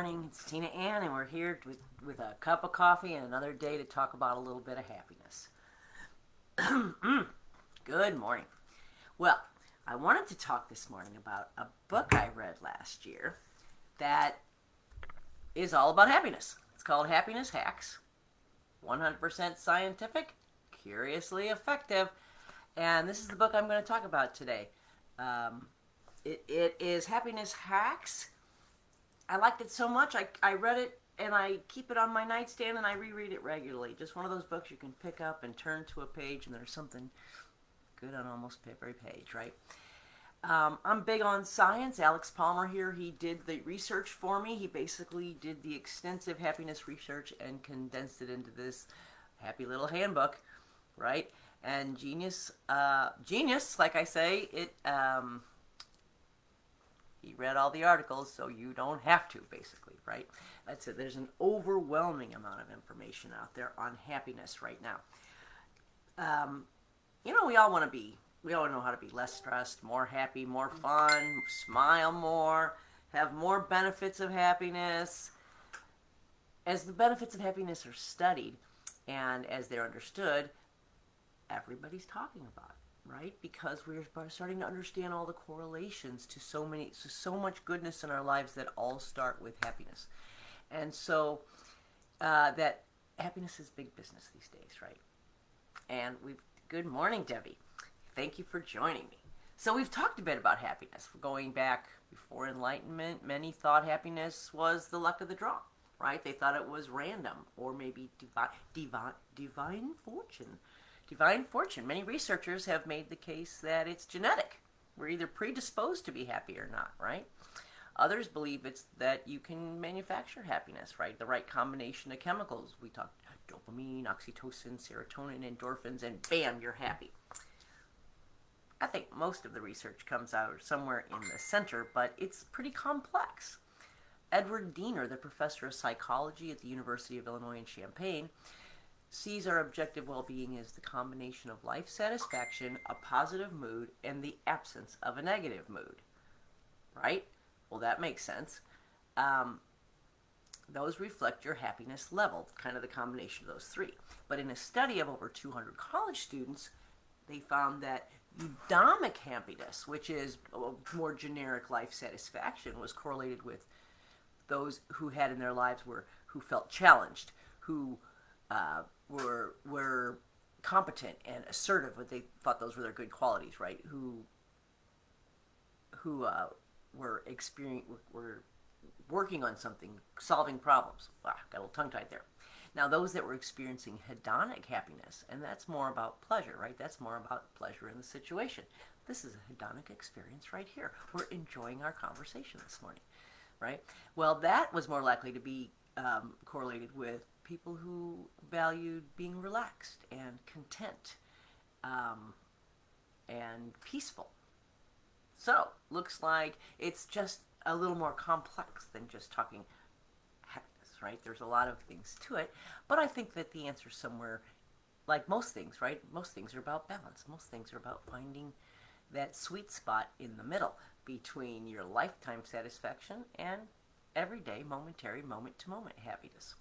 morning. It's Tina Ann, and we're here with a cup of coffee and another day to talk about a little bit of happiness. Good morning. Well, I wanted to talk this morning about a book I read last year that is all about happiness. It's called Happiness Hacks, 100% scientific, curiously effective, and this is the book I'm going to talk about today. It is Happiness Hacks. I liked it so much, I read it and I keep it on my nightstand and I reread it regularly. Just one of those books you can pick up and turn to a page and there's something good on almost every page, right? I'm big on science. Alex Palmer here, he did the research for me. He basically did the extensive happiness research and condensed it into this happy little handbook, right? And genius, like I say, he read all the articles, so you don't have to, basically, right? That's it. There's an overwhelming amount of information out there on happiness right now. We all know how to be less stressed, more happy, more fun, smile more, have more benefits of happiness. As the benefits of happiness are studied and as they're understood, everybody's talking about it, right? Because we're starting to understand all the correlations to so much goodness in our lives that all start with happiness. And so that happiness is big business these days, right? And good morning, Debbie. Thank you for joining me. So we've talked a bit about happiness. Going back before Enlightenment, many thought happiness was the luck of the draw, right? They thought it was random or maybe divine fortune. Divine fortune. Many researchers have made the case that it's genetic. We're either predisposed to be happy or not, right? Others believe it's that you can manufacture happiness, right? The right combination of chemicals. We talked dopamine, oxytocin, serotonin, endorphins, and bam, you're happy. I think most of the research comes out somewhere in the center, but it's pretty complex. Edward Diener, the professor of psychology at the University of Illinois in Champaign, sees our objective well-being as the combination of life satisfaction, a positive mood, and the absence of a negative mood. Right? Well, that makes sense. Those reflect your happiness level, kind of the combination of those three. But in a study of over 200 college students, they found that eudaimoc happiness, which is a more generic life satisfaction, was correlated with those who had in their lives who felt challenged, who were competent and assertive, but they thought those were their good qualities, right? Who were working on something, solving problems. Got a little tongue-tied there. Now, those that were experiencing hedonic happiness, and that's more about pleasure, right? That's more about pleasure in the situation. This is a hedonic experience right here. We're enjoying our conversation this morning, right? Well, that was more likely to be correlated with people who valued being relaxed and content and peaceful. So, looks like it's just a little more complex than just talking happiness, right? There's a lot of things to it, but I think that the answer somewhere, like most things, right? Most things are about balance. Most things are about finding that sweet spot in the middle between your lifetime satisfaction and everyday, momentary, moment-to-moment happiness.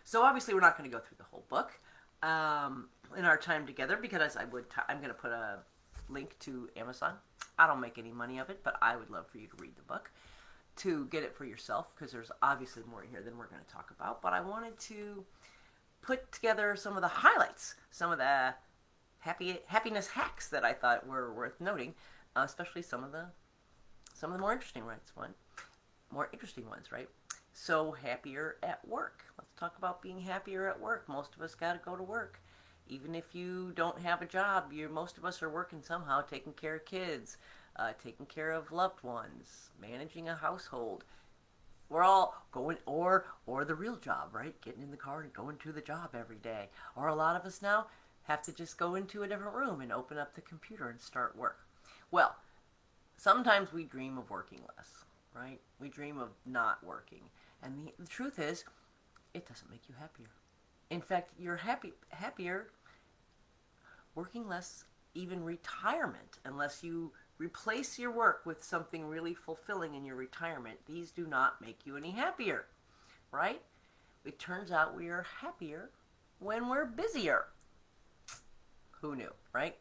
So obviously we're not going to go through the whole book in our time together because I'm going to put a link to Amazon. I don't make any money of it, but I would love for you to read the book, to get it for yourself, because there's obviously more in here than we're going to talk about. But I wanted to put together some of the highlights, some of the happiness hacks that I thought were worth noting, especially some of the more interesting ones, right? So, happier at work. Let's talk about being happier at work. Most of us got to go to work. Even if you don't have a job, most of us are working somehow, taking care of kids, taking care of loved ones, managing a household. We're all going, or the real job, right? Getting in the car and going to the job every day. Or a lot of us now have to just go into a different room and open up the computer and start work. Well, sometimes we dream of working less, right? We dream of not working. And the truth is, it doesn't make you happier. In fact, you're happier working less, even retirement, unless you replace your work with something really fulfilling in your retirement. These do not make you any happier. right? It turns out we are happier when we're busier. Who knew, right?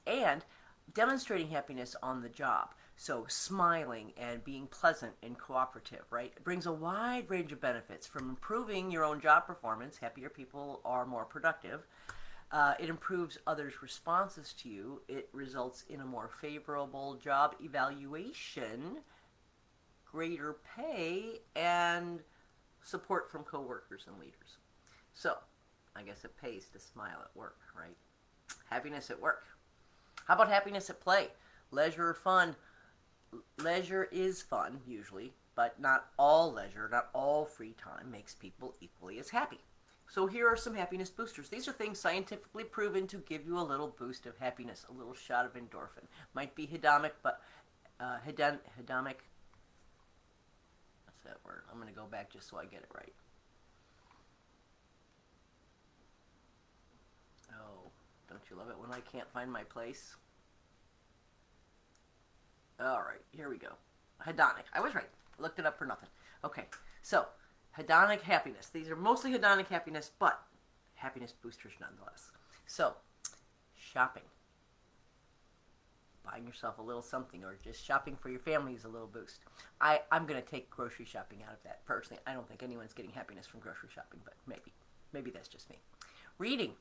And demonstrating happiness on the job. So smiling and being pleasant and cooperative, right? It brings a wide range of benefits from improving your own job performance. Happier people are more productive. It improves others' responses to you. It results in a more favorable job evaluation, greater pay, and support from coworkers and leaders. So, I guess it pays to smile at work, right? Happiness at work. How about happiness at play? Leisure or fun? Leisure is fun, usually, but not all leisure, not all free time makes people equally as happy. So here are some happiness boosters. These are things scientifically proven to give you a little boost of happiness, a little shot of endorphin. Might be hedonic, but hedonic. What's that word? I'm going to go back just so I get it right. Oh, don't you love it when I can't find my place? All right, here we go. Hedonic. I was right. I looked it up for nothing. Okay, so hedonic happiness. These are mostly hedonic happiness, but happiness boosters nonetheless. So, shopping. Buying yourself a little something, or just shopping for your family is a little boost. I'm going to take grocery shopping out of that personally. I don't think anyone's getting happiness from grocery shopping, but maybe. Maybe that's just me. Reading.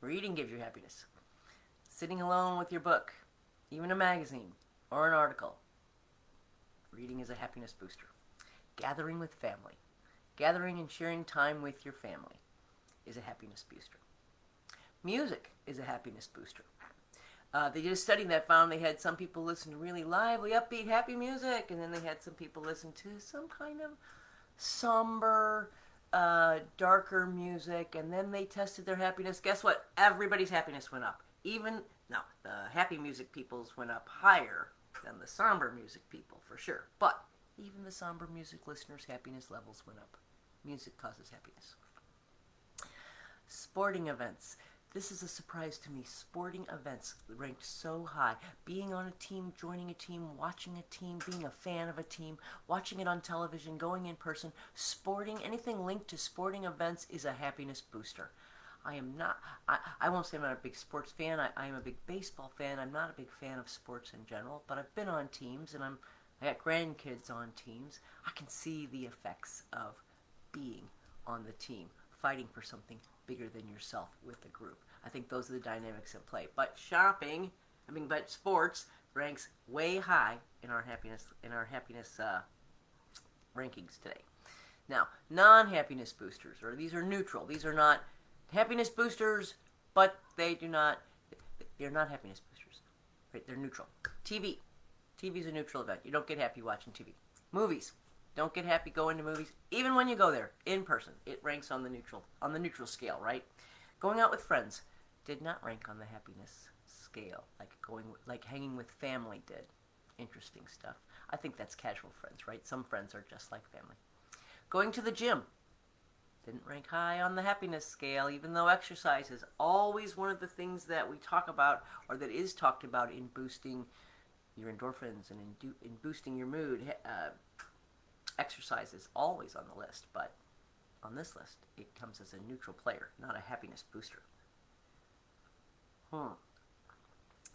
Reading gives you happiness. Sitting alone with your book, even a magazine or an article. Reading is a happiness booster. Gathering with family. Gathering and sharing time with your family is a happiness booster. Music is a happiness booster. They did a study that found they had some people listen to really lively, upbeat, happy music, and then they had some people listen to some kind of somber, darker music, and then they tested their happiness. Guess what? Everybody's happiness went up. The happy music people's went up higher than the somber music people, for sure. But even the somber music listeners' happiness levels went up. Music causes happiness. Sporting events. This is a surprise to me. Sporting events ranked so high. Being on a team, joining a team, watching a team, being a fan of a team, watching it on television, going in person, sporting, anything linked to sporting events is a happiness booster. I won't say I'm not a big sports fan. I am a big baseball fan. I'm not a big fan of sports in general, but I've been on teams, and I got grandkids on teams. I can see the effects of being on the team, fighting for something bigger than yourself with the group. I think those are the dynamics at play. But sports ranks way high in our happiness rankings today. Now, non-happiness boosters, or these are neutral. These are not happiness boosters, but they're not happiness boosters. Right? They're neutral. TV. TV is a neutral event. You don't get happy watching TV. Movies. Don't get happy going to movies, even when you go there in person. It ranks on the neutral scale, right? Going out with friends did not rank on the happiness scale, like hanging with family did. Interesting stuff. I think that's casual friends, right? Some friends are just like family. Going to the gym didn't rank high on the happiness scale, even though exercise is always one of the things that we talk about, or that is talked about in boosting your endorphins and in boosting your mood. Exercise is always on the list, but on this list, it comes as a neutral player, not a happiness booster.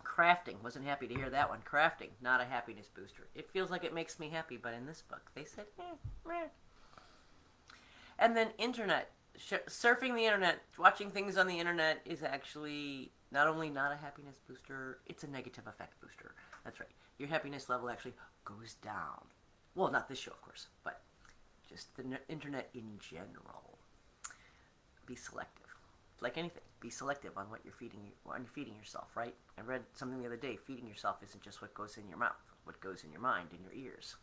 Crafting. Wasn't happy to hear that one. Crafting, not a happiness booster. It feels like it makes me happy, but in this book, they said, meh. And then internet. Surfing the internet, watching things on the internet is actually not only not a happiness booster, it's a negative effect booster. That's right. Your happiness level actually goes down. Well, not this show, of course, but just the internet in general. Be selective. Like anything, be selective on what you're feeding yourself, right? I read something the other day. Feeding yourself isn't just what goes in your mouth, what goes in your mind and your ears.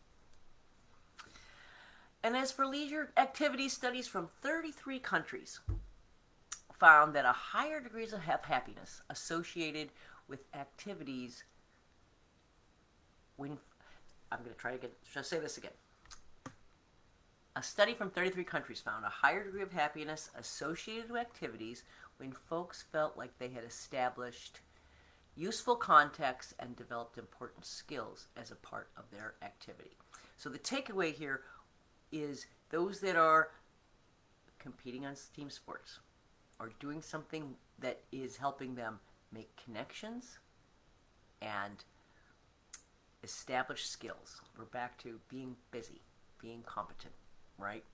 And as for leisure activities, studies from 33 countries found that a higher degrees of happiness associated with activities when... I'm going to try to say this again. A study from 33 countries found a higher degree of happiness associated with activities when folks felt like they had established useful contacts and developed important skills as a part of their activity. So the takeaway here is those that are competing on team sports or doing something that is helping them make connections and establish skills. We're back to being busy, being competent, right?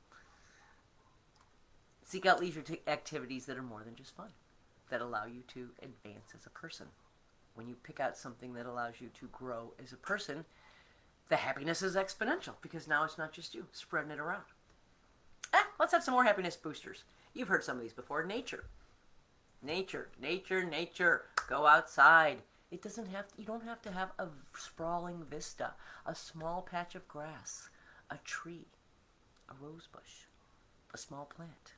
Seek out leisure activities that are more than just fun, that allow you to advance as a person. When you pick out something that allows you to grow as a person, the happiness is exponential because now it's not just you spreading it around. Let's have some more happiness boosters. You've heard some of these before. Nature. Nature. Go outside. You don't have to have a sprawling vista, a small patch of grass, a tree, a rose bush, a small plant.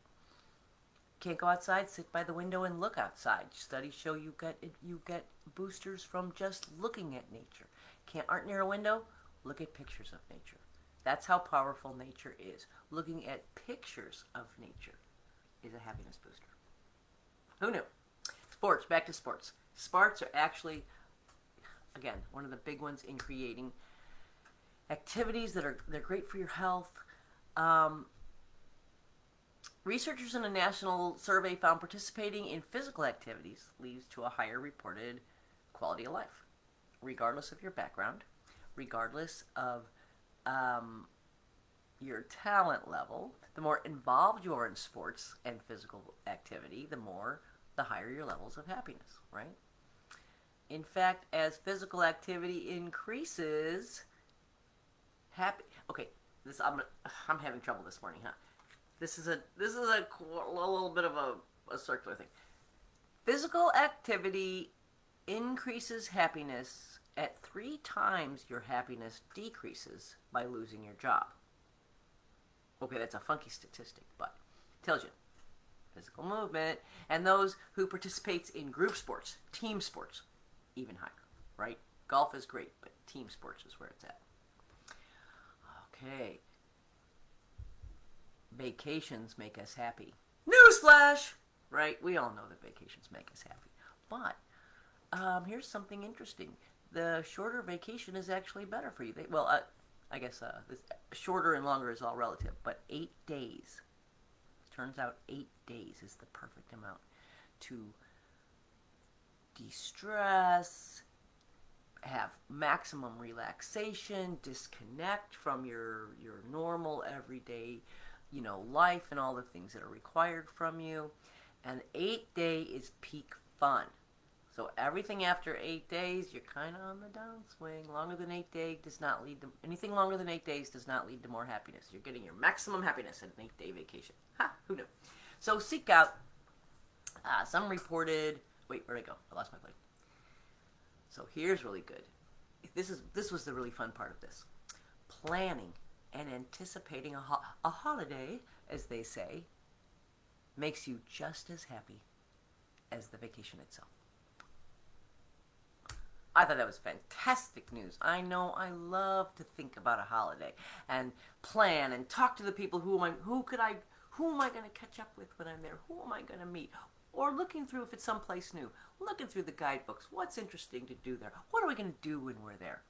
Can't go outside, sit by the window and look outside. Studies show you get boosters from just looking at nature. Aren't near a window? Look at pictures of nature. That's how powerful nature is. Looking at pictures of nature is a happiness booster. Who knew? Sports, back to sports. Sports are actually, again, one of the big ones in creating activities they're great for your health. Researchers in a national survey found participating in physical activities leads to a higher reported quality of life, regardless of your background, regardless of your talent level. The more involved you are in sports and physical activity, the higher your levels of happiness, right? In fact, as physical activity increases, I'm having trouble this morning, huh? This is a little bit of a circular thing. Physical activity increases happiness at 3 times your happiness decreases by losing your job. Okay, that's a funky statistic, but it tells you. Physical movement, and those who participates in group sports, team sports, even higher, right? Golf is great, but team sports is where it's at. Okay. Vacations make us happy. Newsflash! Right? We all know that vacations make us happy. But here's something interesting. The shorter vacation is actually better for you. I guess shorter and longer is all relative, but 8 days. Turns out 8 days is the perfect amount to de-stress, have maximum relaxation, disconnect from your normal everyday life and all the things that are required from you. And 8 day is peak fun. So everything after 8 days, you're kind of on the downswing. Longer than 8 days does not lead to anything. Longer than 8 days does not lead to more happiness. You're getting your maximum happiness at an 8 day vacation. Who knew? So seek out some reported. Wait, where'd I go? I lost my place. So here's really good. This was the really fun part of this. Planning and anticipating a holiday, as they say, makes you just as happy as the vacation itself. I thought that was fantastic news. I know I love to think about a holiday and plan and talk to the people who am I going to catch up with when I'm there? Who am I going to meet? Or looking through, if it's someplace new, looking through the guidebooks. What's interesting to do there? What are we going to do when we're there?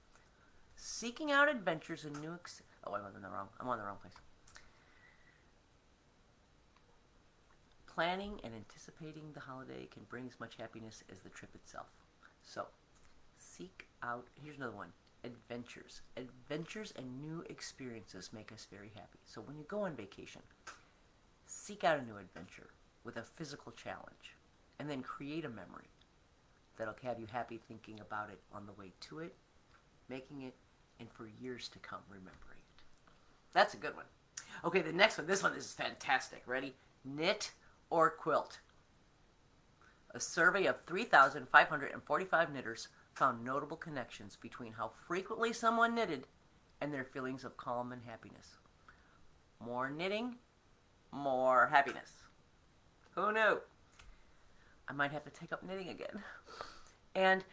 Seeking out adventures and new... I'm on the wrong place. Planning and anticipating the holiday can bring as much happiness as the trip itself. So, seek out... Here's another one. Adventures. Adventures and new experiences make us very happy. So when you go on vacation, seek out a new adventure with a physical challenge, and then create a memory that'll have you happy thinking about it on the way to it, making it, and for years to come, remembering it. That's a good one. Okay, the next one. This one is fantastic. Ready? Knit or quilt. A survey of 3,545 knitters found notable connections between how frequently someone knitted and their feelings of calm and happiness. More knitting, more happiness. Who knew? I might have to take up knitting again. And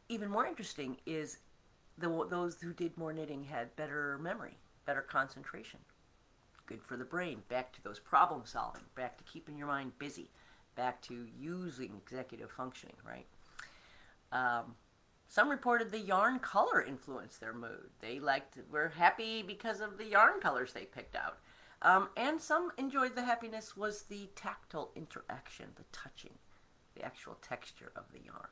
even more interesting is those who did more knitting had better memory, better concentration. Good for the brain. Back to those problem solving. Back to keeping your mind busy. Back to using executive functioning, right? Some reported the yarn color influenced their mood. They were happy because of the yarn colors they picked out. And some enjoyed the happiness was the tactile interaction, the touching, the actual texture of the yarn.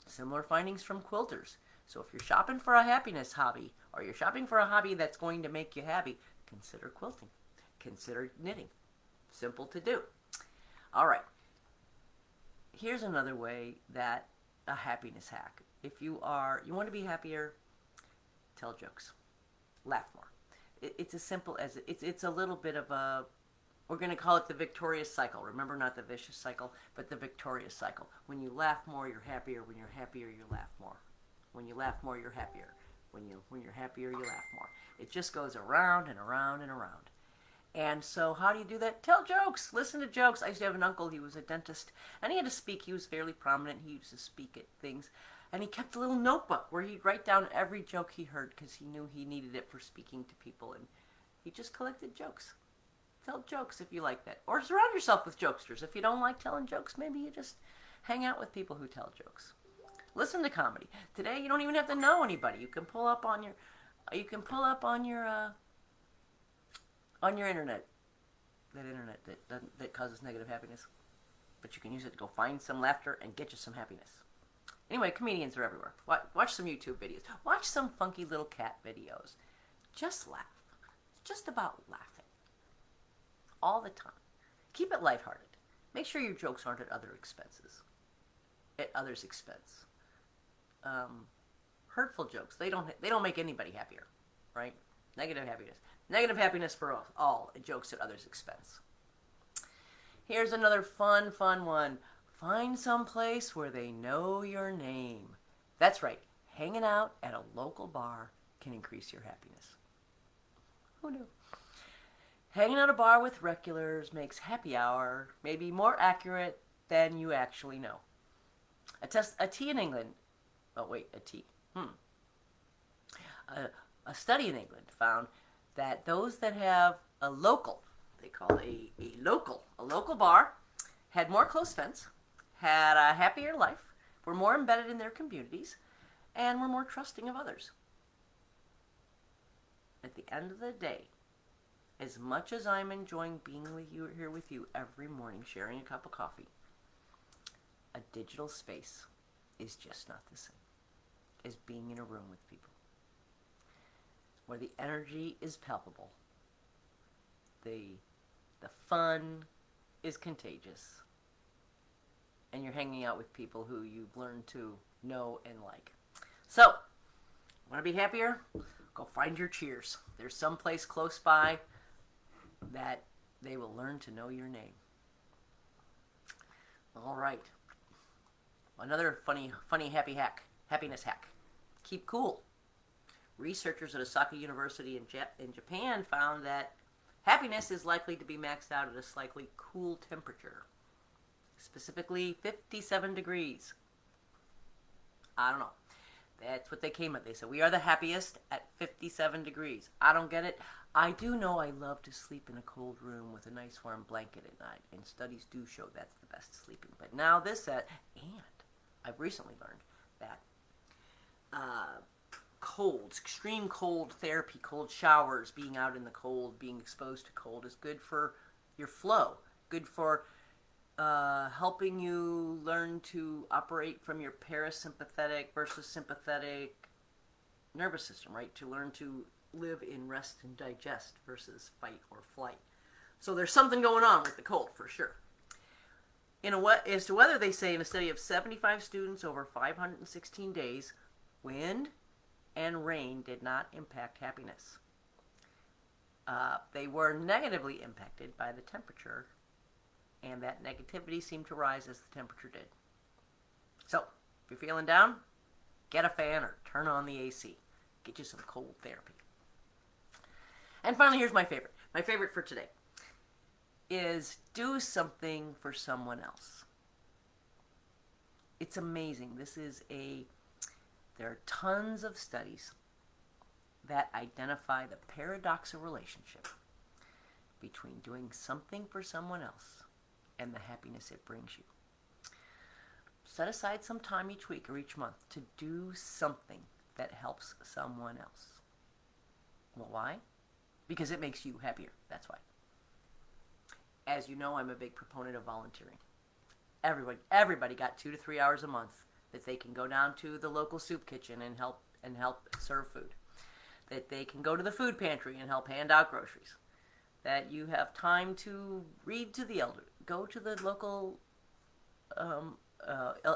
Similar findings from quilters. So if you're shopping for a happiness hobby, or you're shopping for a hobby that's going to make you happy, consider quilting. Consider knitting. Simple to do. All right. Here's another way that a happiness hack. If you want to be happier, tell jokes. Laugh more. It's as simple as it's a little bit of a, we're going to call it the victorious cycle. Remember, not the vicious cycle, but the victorious cycle. When you laugh more, you're happier. When you're happier, you laugh more. When you laugh more, you're happier. When you're happier, you laugh more. It just goes around and around and around. And so how do you do that? Tell jokes. Listen to jokes. I used to have an uncle. He was a dentist, and he had to speak. He was fairly prominent. He used to speak at things. And he kept a little notebook where he'd write down every joke he heard because he knew he needed it for speaking to people. And he just collected jokes. Tell jokes if you like that. Or surround yourself with jokesters. If you don't like telling jokes, maybe you just hang out with people who tell jokes. Listen to comedy. Today, you don't even have to know anybody. You can pull up on your internet, that internet that causes negative happiness. But you can use it to go find some laughter and get you some happiness. Anyway, comedians are everywhere. Watch some YouTube videos. Watch some funky little cat videos. Just laugh. It's just about laughing. All the time. Keep it lighthearted. Make sure your jokes aren't at others' expense. Hurtful jokes. They don't make anybody happier, right? Negative happiness. Negative happiness for all. Jokes at others' expense. Here's another fun one. Find some place where they know your name. That's right. Hanging out at a local bar can increase your happiness. Who knew? Hanging out at a bar with regulars makes happy hour maybe more accurate than you actually know. A tea in England. Oh wait, a tea. A study in England found that those that have a local, they call a local bar, had more close friends, had a happier life, were more embedded in their communities, and were more trusting of others. At the end of the day, as much as I'm enjoying being here with you every morning, sharing a cup of coffee, a digital space is just not the same as being in a room with people where the energy is palpable, the fun is contagious, and you're hanging out with people who you've learned to know and like. So, want to be happier? Go find your cheers. There's some place close by that they will learn to know your name. All right. Another funny happiness hack. Keep cool. Researchers at Osaka University in Japan found that happiness is likely to be maxed out at a slightly cool temperature. Specifically 57 degrees. I don't know. That's what they came at. They said, we are the happiest at 57 degrees. I don't get it. I do know I love to sleep in a cold room with a nice warm blanket at night, and studies do show that's the best sleeping. But now this said, and I've recently learned that colds, extreme cold therapy, cold showers, being out in the cold, being exposed to cold is good for your flow, good for helping you learn to operate from your parasympathetic versus sympathetic nervous system, right? To learn to live in rest and digest versus fight or flight. So there's something going on with the cold for sure. As to weather, they say in a study of 75 students over 516 days, wind and rain did not impact happiness. They were negatively impacted by the temperature, and that negativity seemed to rise as the temperature did. So, if you're feeling down, get a fan or turn on the AC. Get you some cold therapy. And finally, here's my favorite. My favorite for today is do something for someone else. It's amazing. There are tons of studies that identify the paradoxical relationship between doing something for someone else and the happiness it brings you. Set aside some time each week or each month to do something that helps someone else. Well, why? because it makes you happier. That's why. As you know, I'm a big proponent of volunteering. Everybody got 2 to 3 hours a month that they can go down to the local soup kitchen and help serve food. That they can go to the food pantry and help hand out groceries. That you have time to read to the elderly. Go to the local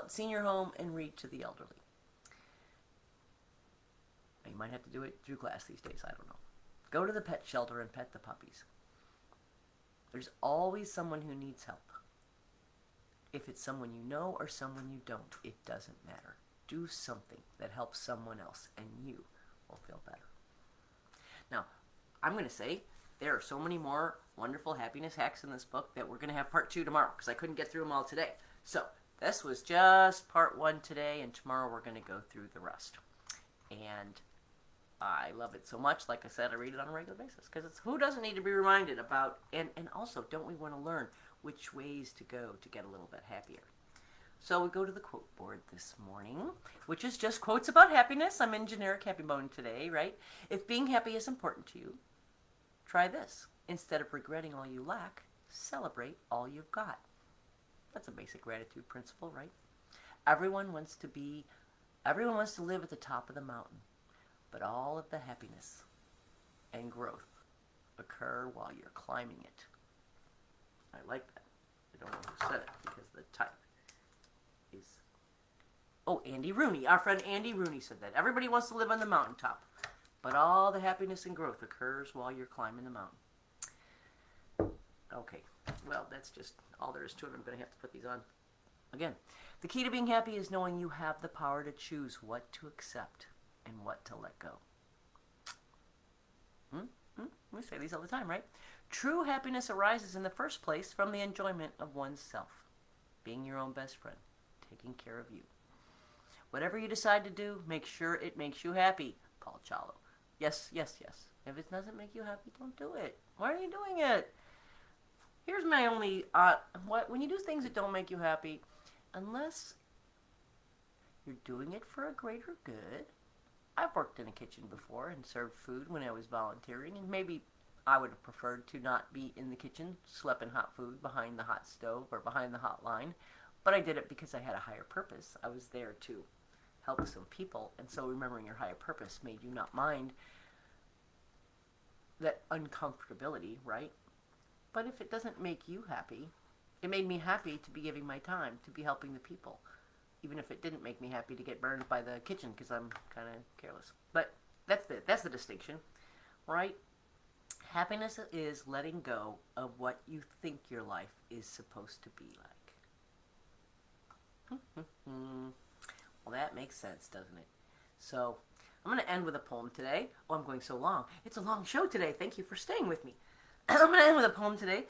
senior home and read to the elderly. You might have to do it through class these days, I don't know. Go to the pet shelter and pet the puppies. There's always someone who needs help. If it's someone you know or someone you don't, it doesn't matter. Do something that helps someone else and you will feel better. Now, I'm going to say there are so many more wonderful happiness hacks in this book that we're going to have part 2 tomorrow because I couldn't get through them all today. So, this was just part 1 today, and tomorrow we're going to go through the rest. And I love it so much. Like I said, I read it on a regular basis because it's who doesn't need to be reminded about, and also don't we want to learn which ways to go to get a little bit happier. So we go to the quote board this morning, which is just quotes about happiness. I'm in generic happy mode today, right? If being happy is important to you, try this. Instead of regretting all you lack, celebrate all you've got. That's a basic gratitude principle, right? Everyone wants to live at the top of the mountain, but all of the happiness and growth occur while you're climbing it. I like that. I don't know who said it because the type is... Oh, Andy Rooney. Our friend Andy Rooney said that. Everybody wants to live on the mountaintop, but all the happiness and growth occurs while you're climbing the mountain. Okay. Well, that's just all there is to it. I'm going to have to put these on. Again, the key to being happy is knowing you have the power to choose what to accept and what to let go. We say these all the time, right? True happiness arises in the first place from the enjoyment of one's self, being your own best friend, taking care of you. Whatever you decide to do, make sure it makes you happy. Paul Cialo. Yes, yes, yes. If it doesn't make you happy, don't do it. Why are you doing it? Here's my only... when you do things that don't make you happy, unless you're doing it for a greater good... I've worked in a kitchen before and served food when I was volunteering, and maybe I would have preferred to not be in the kitchen, schlepping hot food behind the hot stove or behind the hot line, but I did it because I had a higher purpose. I was there to help some people, and so remembering your higher purpose made you not mind that uncomfortability, right? But if it doesn't make you happy, it made me happy to be giving my time, to be helping the people. Even if it didn't make me happy to get burned by the kitchen because I'm kind of careless. But that's the distinction, right? Happiness is letting go of what you think your life is supposed to be like. Well, that makes sense, doesn't it? So, I'm going to end with a poem today. Oh, I'm going so long. It's a long show today. Thank you for staying with me. I'm going to end with a poem today.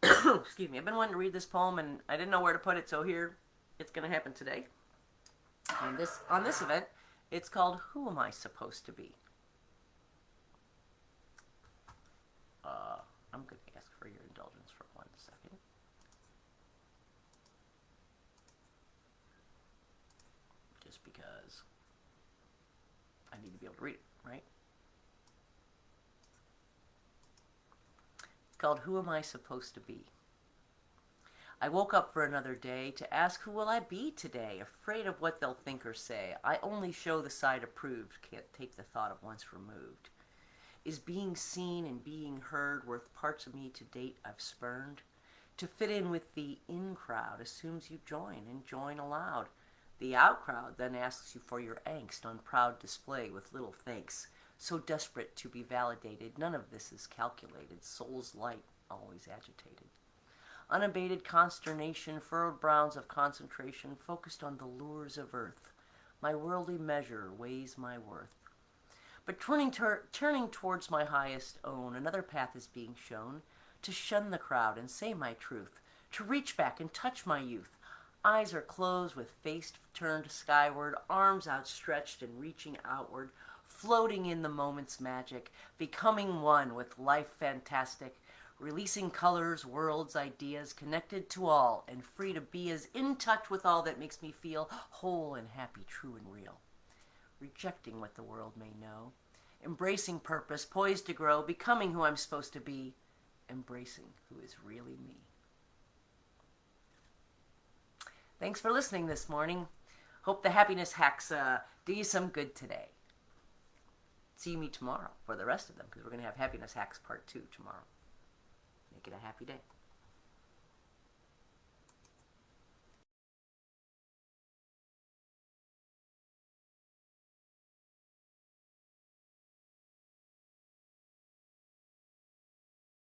Excuse me. I've been wanting to read this poem, and I didn't know where to put it, so here it's going to happen today. And on this event, it's called Who Am I Supposed to Be? I'm going to ask for your indulgence for 1 second. Just because I need to be able to read it, right? It's called Who Am I Supposed to Be? I woke up for another day to ask who will I be today, afraid of what they'll think or say. I only show the side approved, can't take the thought of once removed. Is being seen and being heard worth parts of me to date I've spurned? To fit in with the in crowd assumes you join and join aloud. The out crowd then asks you for your angst on proud display with little thanks. So desperate to be validated, none of this is calculated, soul's light always agitated. Unabated consternation, furrowed brows of concentration, focused on the lures of earth. My worldly measure weighs my worth. But turning towards my highest own, another path is being shown, to shun the crowd and say my truth, to reach back and touch my youth. Eyes are closed with face turned skyward, arms outstretched and reaching outward, floating in the moment's magic, becoming one with life fantastic, releasing colors, worlds, ideas, connected to all, and free to be as in touch with all that makes me feel whole and happy, true and real. Rejecting what the world may know, embracing purpose, poised to grow, becoming who I'm supposed to be, embracing who is really me. Thanks for listening this morning. Hope the happiness hacks do you some good today. See me tomorrow for the rest of them, because we're going to have happiness hacks part 2 tomorrow. Make it a happy day.